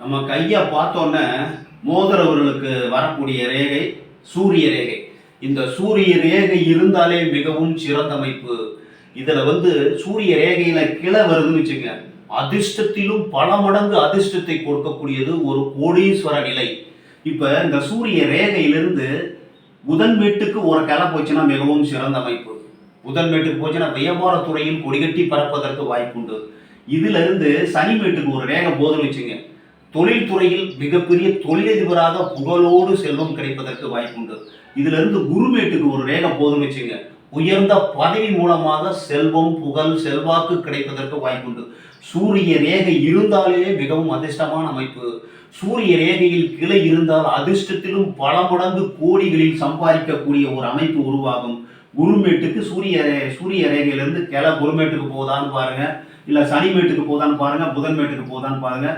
நம்ம கையை பார்த்தோன்னே மோதிரவர்களுக்கு வரக்கூடிய ரேகை சூரிய ரேகை. இந்த சூரிய ரேகை இருந்தாலே மிகவும் சிறந்த அமைப்பு. இதுல சூரிய ரேகையில கிளை வருதுன்னு வச்சுங்க, அதிர்ஷ்டத்திலும் பல மடங்கு அதிர்ஷ்டத்தை கொடுக்கக்கூடியது ஒரு கோடீஸ்வர நிலை. இப்ப இந்த சூரிய ரேகையிலிருந்து புதன் வீட்டுக்கு ஒரு கிளை போச்சுன்னா மிகவும் சிறந்த அமைப்பு. புதன் வீட்டுக்கு போச்சுன்னா வியாபார துறையில் கொடிகட்டி பறப்பதற்கு வாய்ப்புண்டு. இதுல இருந்து சனி வீட்டுக்கு ஒரு ரேகை போதுன்னு வச்சுங்க, தொழில்துறையில் மிகப்பெரிய தொழிலதிபராக புகழோடு செல்வம் கிடைப்பதற்கு வாய்ப்புண்டு. இதுல இருந்து குருமேட்டுக்கு ஒரு ரேகை போதும் வச்சுங்க, உயர்ந்த பதவி மூலமாக செல்வம் புகழ் செல்வாக்கு கிடைப்பதற்கு வாய்ப்புண்டு. சூரிய ரேகை இருந்தாலே மிகவும் அதிர்ஷ்டமான அமைப்பு. சூரிய ரேகையில் கிளை இருந்தால் அதிர்ஷ்டத்திலும் பல மடங்கு கோடிகளில் சம்பாதிக்கக்கூடிய ஒரு அமைப்பு உருவாகும். குருமேட்டுக்கு சூரிய ரேகையிலிருந்து கிளை குருமேட்டுக்கு போதான்னு பாருங்க, இல்ல சனி மேட்டுக்கு போதான்னு பாருங்க, புதன் மேட்டுக்கு போதான்னு பாருங்க.